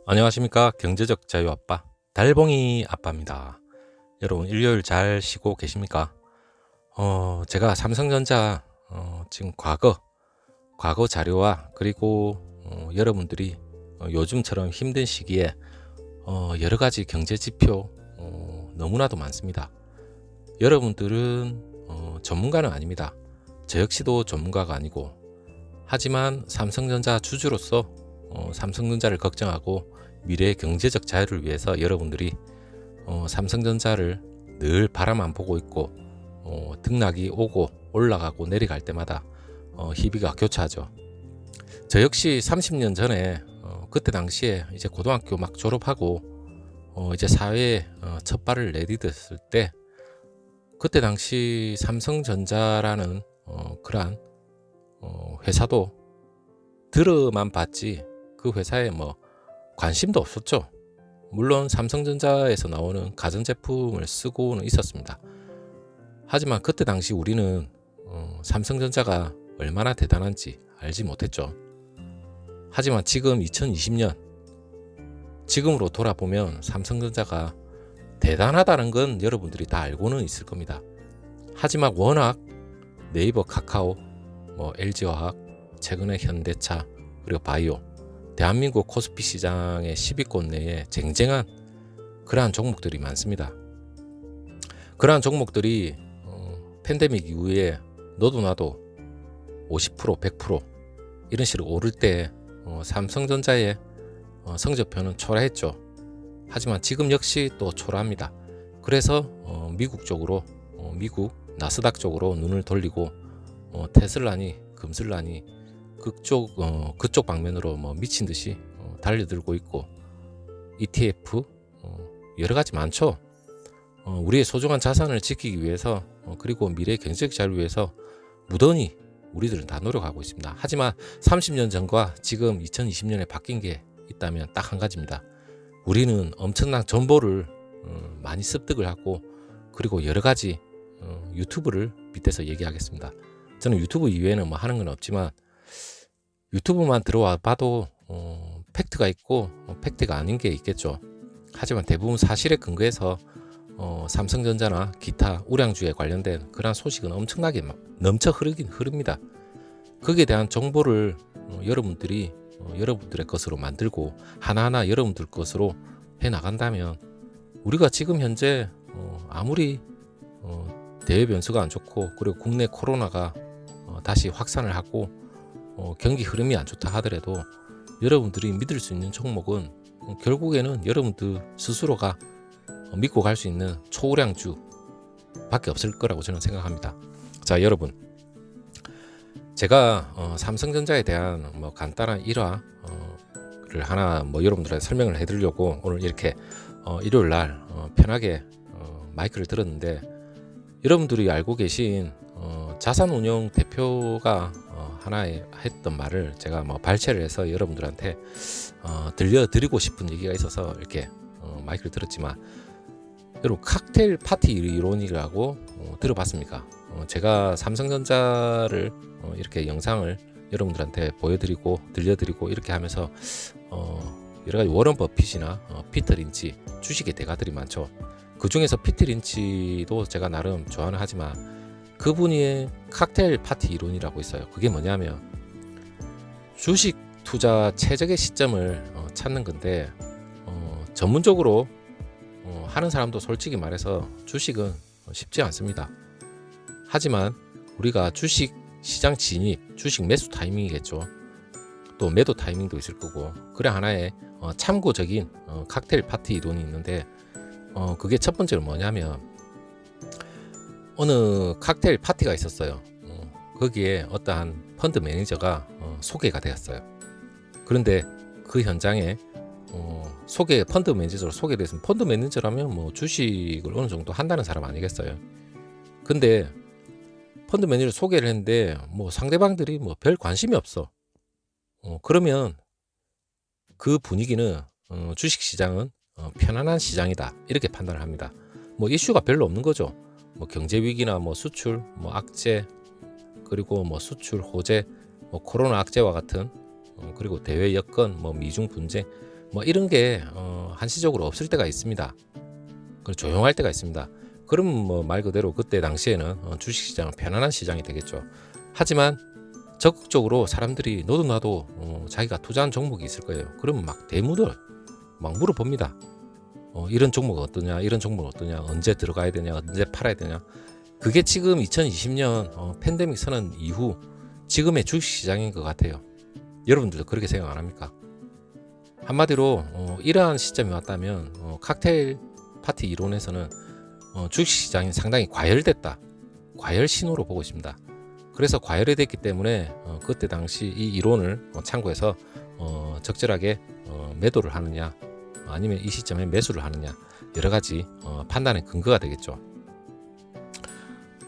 안녕하십니까. 경제적 자유 아빠 달봉이 아빠입니다. 여러분 일요일 잘 쉬고 계십니까? 제가 삼성전자 지금 과거 자료와 그리고 여러분들이 요즘처럼 힘든 시기에 여러 가지 경제 지표 너무나도 많습니다. 여러분들은 전문가는 아닙니다. 저 역시도 전문가가 아니고, 하지만 삼성전자 주주로서 삼성전자를 걱정하고 미래의 경제적 자유를 위해서 여러분들이 삼성전자를 늘 바라만 보고 있고, 등락이 오고 올라가고 내려갈 때마다 희비가 교차하죠. 저 역시 30년 전에 그때 당시에 이제 고등학교 막 졸업하고 이제 사회에 첫 발을 내디뎠을 때, 그때 당시 삼성전자라는 그러한 회사도 들어만 봤지 그 회사에 뭐 관심도 없었죠. 물론 삼성전자에서 나오는 가전제품을 쓰고는 있었습니다. 하지만 그때 당시 우리는 삼성전자가 얼마나 대단한지 알지 못했죠. 하지만 지금 2020년 지금으로 돌아보면 삼성전자가 대단하다는 건 여러분들이 다 알고는 있을 겁니다. 하지만 워낙 네이버, 카카오, LG화학, 최근에 현대차, 그리고 바이오, 대한민국 코스피 시장의 10위권 내에 쟁쟁한 그러한 종목들이 많습니다. 그러한 종목들이 팬데믹 이후에 너도 나도 50%, 100% 이런 식으로 오를 때 삼성전자의 성적표는 초라했죠. 하지만 지금 역시 또 초라합니다. 그래서 미국 쪽으로, 미국 나스닥 쪽으로 눈을 돌리고 테슬라니 금슬라니 그쪽 방면으로 미친 듯이 달려들고 있고, ETF 여러 가지 많죠. 우리의 소중한 자산을 지키기 위해서 그리고 미래의 경제적 자유를 위해서 무던히 우리들은 다 노력하고 있습니다. 하지만 30년 전과 지금 2020년에 바뀐 게 있다면 딱 한 가지입니다. 우리는 엄청난 정보를 많이 습득을 하고, 그리고 여러 가지 유튜브를 밑에서 얘기하겠습니다. 저는 유튜브 이외에는 하는 건 없지만, 유튜브만 들어와 봐도 팩트가 있고 팩트가 아닌 게 있겠죠. 하지만 대부분 사실에 근거해서 삼성전자나 기타 우량주에 관련된 그런 소식은 엄청나게 넘쳐 흐릅니다. 거기에 대한 정보를 여러분들이 여러분들의 것으로 만들고 하나하나 여러분들 것으로 해나간다면, 우리가 지금 현재 아무리 대외 변수가 안 좋고 그리고 국내 코로나가 다시 확산을 하고 경기 흐름이 안 좋다 하더라도 여러분들이 믿을 수 있는 종목은 결국에는 여러분들 스스로가 믿고 갈 수 있는 초우량주 밖에 없을 거라고 저는 생각합니다. 자, 여러분, 제가 삼성전자에 대한 간단한 일화를 하나 여러분들한테 설명을 해드리려고 오늘 이렇게 일요일 날 편하게 마이크를 들었는데, 여러분들이 알고 계신 자산운용 대표가 하나에 했던 말을 제가 발췌를 해서 여러분들한테 들려드리고 싶은 얘기가 있어서 이렇게 마이크를 들었지만, 여러분 칵테일 파티 이론이라고 들어봤습니까? 제가 삼성전자를 이렇게 영상을 여러분들한테 보여드리고 들려드리고 이렇게 하면서 여러 가지 워런 버핏이나 피터 린치 주식의 대가들이 많죠. 그 중에서 피터 린치도 제가 나름 좋아는 하지만 그분이 칵테일 파티 이론이라고 있어요. 그게 뭐냐면 주식 투자 최적의 시점을 찾는 건데, 전문적으로 하는 사람도 솔직히 말해서 주식은 쉽지 않습니다. 하지만 우리가 주식 시장 진입, 주식 매수 타이밍이겠죠. 또 매도 타이밍도 있을 거고, 그래 하나의 참고적인 칵테일 파티 이론이 있는데, 그게 첫 번째로 뭐냐면, 어느 칵테일 파티가 있었어요. 거기에 어떠한 펀드 매니저가 소개가 되었어요. 그런데 그 현장에 펀드 매니저로 소개됐으면, 펀드 매니저라면 주식을 어느 정도 한다는 사람 아니겠어요. 근데 펀드 매니저를 소개를 했는데 상대방들이 별 관심이 없어. 그러면 그 분위기는 주식 시장은 편안한 시장이다 이렇게 판단을 합니다. 이슈가 별로 없는 거죠. 경제 위기나 수출, 악재, 그리고 수출 호재, 코로나 악재와 같은, 그리고 대외 여건, 미중 분쟁, 뭐 이런 게 한시적으로 없을 때가 있습니다. 그리고 조용할 때가 있습니다. 그러면 뭐 말 그대로 그때 당시에는 주식시장은 편안한 시장이 되겠죠. 하지만 적극적으로 사람들이 너도 나도 자기가 투자한 종목이 있을 거예요. 그러면 막 대무들 막 물어봅니다. 이런 종목 어떠냐, 이런 종목 어떠냐, 언제 들어가야 되냐, 언제 팔아야 되냐. 그게 지금 2020년 팬데믹 선언 이후 지금의 주식시장인 것 같아요. 여러분들도 그렇게 생각 안 합니까? 한마디로 이러한 시점이 왔다면 칵테일 파티 이론에서는 주식시장이 상당히 과열됐다, 과열 신호로 보고 있습니다. 그래서 과열이 됐기 때문에 그때 당시 이 이론을 참고해서 적절하게 매도를 하느냐, 아니면 이 시점에 매수를 하느냐, 여러 가지 판단의 근거가 되겠죠.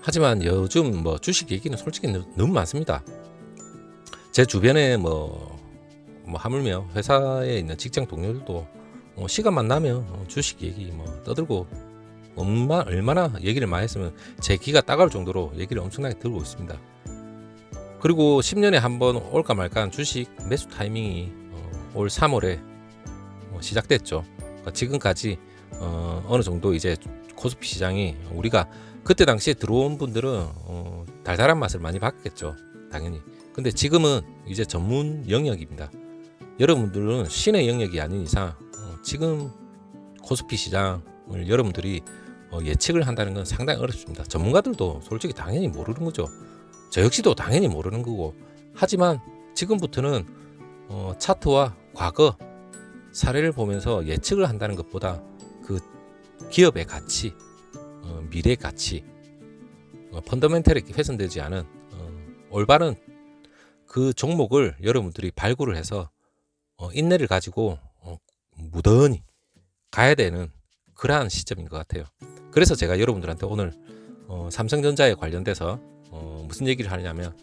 하지만 요즘 뭐 주식 얘기는 솔직히 너무 많습니다. 제 주변에 뭐 하물며 회사에 있는 직장 동료들도 시간만 나면 주식 얘기 떠들고 얼마나 얘기를 많이 했으면 제 귀가 따가울 정도로 얘기를 엄청나게 들고 있습니다. 그리고 10년에 한 번 올까 말까 주식 매수 타이밍이 올 3월에 시작됐죠. 그러니까 지금까지 어느 정도 이제 코스피 시장이 우리가 그때 당시에 들어온 분들은 달달한 맛을 많이 봤겠죠, 당연히. 근데 지금은 이제 전문 영역입니다. 여러분들은 신의 영역이 아닌 이상 지금 코스피 시장을 여러분들이 예측을 한다는 건 상당히 어렵습니다. 전문가들도 솔직히 당연히 모르는 거죠. 저 역시도 당연히 모르는 거고. 하지만 지금부터는 차트와 과거 사례를 보면서 예측을 한다는 것보다 그 기업의 가치, 미래의 가치, 펀더멘털이 훼손되지 않은 올바른 그 종목을 여러분들이 발굴을 해서 인내를 가지고 무던히 가야 되는 그러한 시점인 것 같아요. 그래서 제가 여러분들한테 오늘 삼성전자에 관련돼서 무슨 얘기를 하냐면,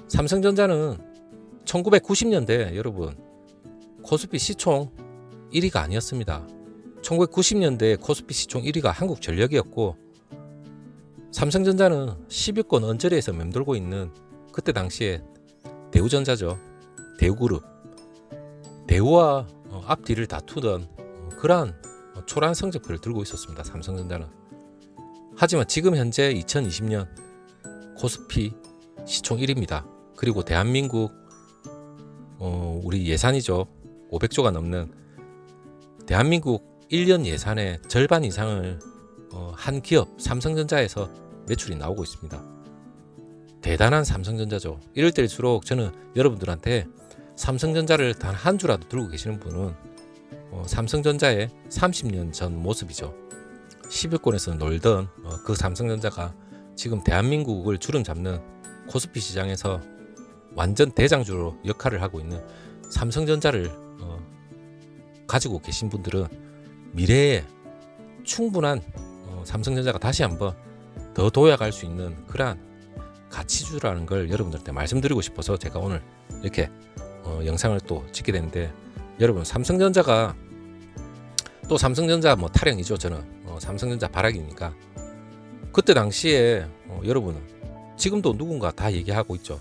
삼성전자는 1990년대 여러분 코스피 시총 1위가 아니었습니다. 1990년대 코스피 시총 1위가 한국전력이었고, 삼성전자는 10위권 언저리에서 맴돌고 있는 그때 당시에 대우전자죠. 대우그룹, 대우와 앞뒤를 다투던 그러한 초라한 성적표를 들고 있었습니다, 삼성전자는. 하지만 지금 현재 2020년 코스피 시총 1위입니다. 그리고 대한민국 우리 예산이죠, 500조가 넘는 대한민국 1년 예산의 절반 이상을 한 기업 삼성전자에서 매출이 나오고 있습니다. 대단한 삼성전자죠. 이럴 때일수록 저는 여러분들한테 삼성전자를 단 한 주라도 들고 계시는 분은 삼성전자의 30년 전 모습이죠. 10위권에서 놀던 그 삼성전자가 지금 대한민국을 주름 잡는 코스피 시장에서 완전 대장주로 역할을 하고 있는 삼성전자를 가지고 계신 분들은 미래에 충분한 삼성전자가 다시 한번 더 도약할 수 있는 그러한 가치주라는 걸 여러분들한테 말씀드리고 싶어서 제가 오늘 이렇게 영상을 또 찍게 됐는데, 여러분 삼성전자가 또 삼성전자 타령이죠. 저는 삼성전자 바라기니까. 그때 당시에 여러분은 지금도 누군가 다 얘기하고 있죠.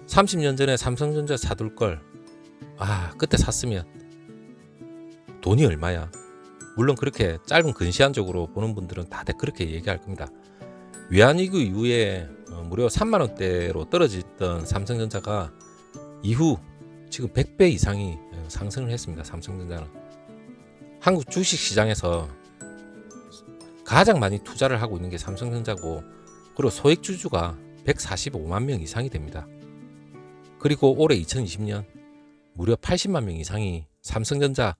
30년 전에 삼성전자 사둘 걸, 그때 샀으면 돈이 얼마야. 물론 그렇게 짧은 근시안적으로 보는 분들은 다들 그렇게 얘기할 겁니다. 외환위기 이후에 무려 3만 원대로 떨어졌던 삼성전자가 이후 지금 100배 이상이 상승을 했습니다. 삼성전자는 한국 주식시장에서 가장 많이 투자를 하고 있는 게 삼성전자고, 그리고 소액주주가 145만 명 이상이 됩니다. 그리고 올해 2020년 무려 80만 명 이상이 삼성전자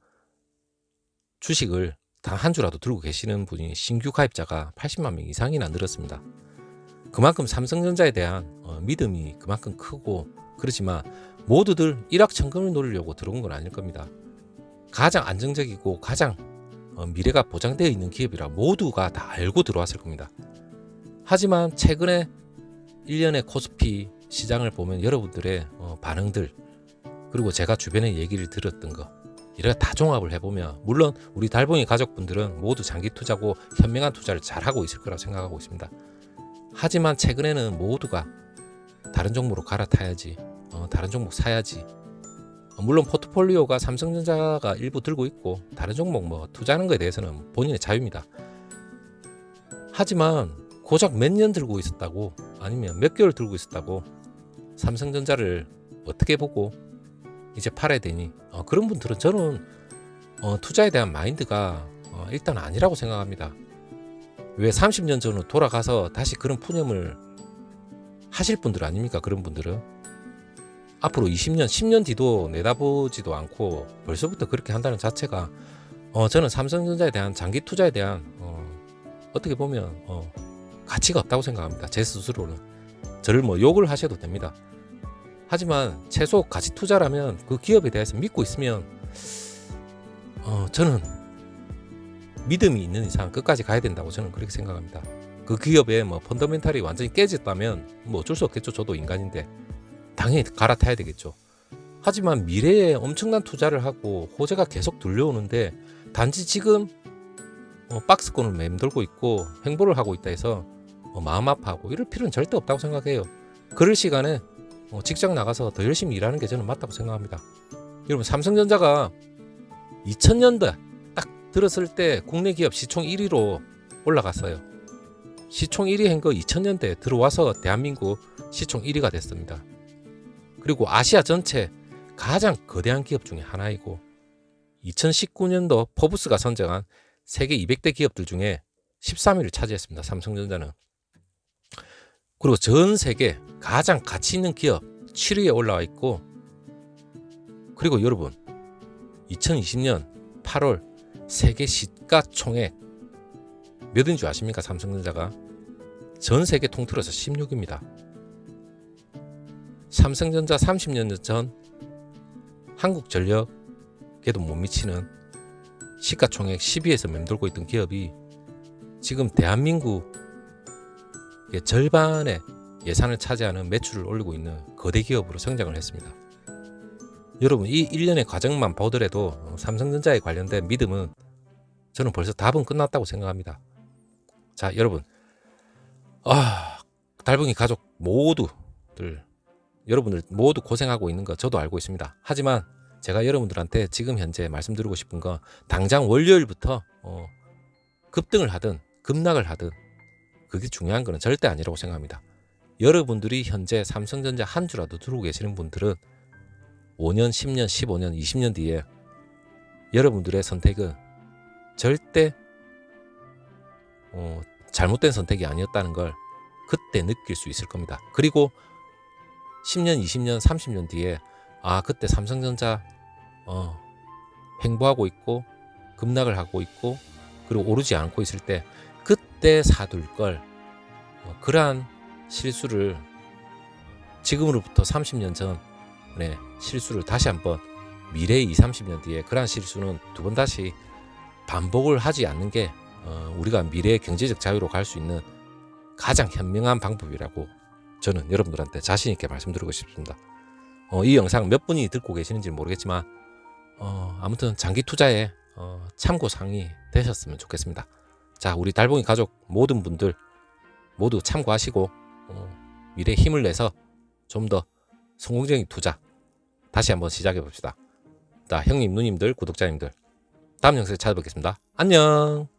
주식을 단 한 주라도 들고 계시는 분이, 신규 가입자가 80만 명 이상이나 늘었습니다. 그만큼 삼성전자에 대한 믿음이 그만큼 크고, 그렇지만 모두들 일확천금을 노리려고 들어온 건 아닐 겁니다. 가장 안정적이고 가장 미래가 보장되어 있는 기업이라 모두가 다 알고 들어왔을 겁니다. 하지만 최근에 1년의 코스피 시장을 보면 여러분들의 반응들, 그리고 제가 주변에 얘기를 들었던 거, 이렇게 다 종합을 해보면, 물론 우리 달봉이 가족분들은 모두 장기 투자고 현명한 투자를 잘하고 있을 거라고 생각하고 있습니다. 하지만 최근에는 모두가 다른 종목으로 갈아타야지, 다른 종목 사야지, 물론 포트폴리오가 삼성전자가 일부 들고 있고 다른 종목 뭐 투자하는 거에 대해서는 본인의 자유입니다. 하지만 고작 몇 년 들고 있었다고, 아니면 몇 개월 들고 있었다고 삼성전자를 어떻게 보고 이제 팔아야 되니, 그런 분들은 저는 투자에 대한 마인드가 일단 아니라고 생각합니다. 왜 30년 전으로 돌아가서 다시 그런 푸념을 하실 분들 아닙니까? 그런 분들은 앞으로 20년, 10년 뒤도 내다보지도 않고 벌써부터 그렇게 한다는 자체가 저는 삼성전자에 대한 장기 투자에 대한 어떻게 보면 가치가 없다고 생각합니다. 제 스스로는. 저를 뭐 욕을 하셔도 됩니다. 하지만 최소 가치 투자라면 그 기업에 대해서 믿고 있으면 저는 믿음이 있는 이상 끝까지 가야 된다고 저는 그렇게 생각합니다. 그 기업의 뭐 펀더멘탈이 완전히 깨졌다면 뭐 어쩔 수 없겠죠. 저도 인간인데 당연히 갈아타야 되겠죠. 하지만 미래에 엄청난 투자를 하고 호재가 계속 들려오는데 단지 지금 박스권을 맴돌고 있고 횡보를 하고 있다 해서 마음 아파하고 이럴 필요는 절대 없다고 생각해요. 그럴 시간에 직장 나가서 더 열심히 일하는 게 저는 맞다고 생각합니다. 여러분, 삼성전자가 2000년대 딱 들었을 때 국내 기업 시총 1위로 올라갔어요. 시총 1위 한 거 2000년대에 들어와서 대한민국 시총 1위가 됐습니다. 그리고 아시아 전체 가장 거대한 기업 중에 하나이고 2019년도 포브스가 선정한 세계 200대 기업들 중에 13위를 차지했습니다. 삼성전자는. 그리고 전 세계 가장 가치 있는 기업 7위에 올라와 있고, 그리고 여러분 2020년 8월 세계 시가총액 몇인 줄 아십니까? 삼성전자가 전 세계 통틀어서 16입니다. 삼성전자 30년 전 한국전력에도 못 미치는 시가총액 10위에서 맴돌고 있던 기업이 지금 대한민국의 절반의 예산을 차지하는 매출을 올리고 있는 거대 기업으로 성장을 했습니다. 여러분, 이 1년의 과정만 보더라도 삼성전자에 관련된 믿음은 저는 벌써 답은 끝났다고 생각합니다. 자, 여러분, 달봉이 가족 모두들, 여러분들 모두 고생하고 있는 거 저도 알고 있습니다. 하지만 제가 여러분들한테 지금 현재 말씀드리고 싶은 건 당장 월요일부터 급등을 하든 급락을 하든 그게 중요한 거는 절대 아니라고 생각합니다. 여러분들이 현재 삼성전자 한 주라도 들고 계시는 분들은 5년, 10년, 15년, 20년 뒤에 여러분들의 선택은 절대 잘못된 선택이 아니었다는 걸 그때 느낄 수 있을 겁니다. 그리고 10년, 20년, 30년 뒤에 그때 삼성전자 횡보하고 있고 급락을 하고 있고 그리고 오르지 않고 있을 때 그때 사둘 걸, 그러한 실수를 지금으로부터 30년 전의 실수를 다시 한번 미래의 20, 30년 뒤에 그러한 실수는 두 번 다시 반복을 하지 않는 게 우리가 미래의 경제적 자유로 갈 수 있는 가장 현명한 방법이라고 저는 여러분들한테 자신 있게 말씀드리고 싶습니다. 이 영상 몇 분이 듣고 계시는지 모르겠지만 아무튼 장기 투자에 참고사항이 되셨으면 좋겠습니다. 자, 우리 달봉이 가족 모든 분들 모두 참고하시고 미래에 힘을 내서 좀 더 성공적인 투자 다시 한번 시작해 봅시다. 자, 형님, 누님들, 구독자님들, 다음 영상에 찾아뵙겠습니다. 안녕.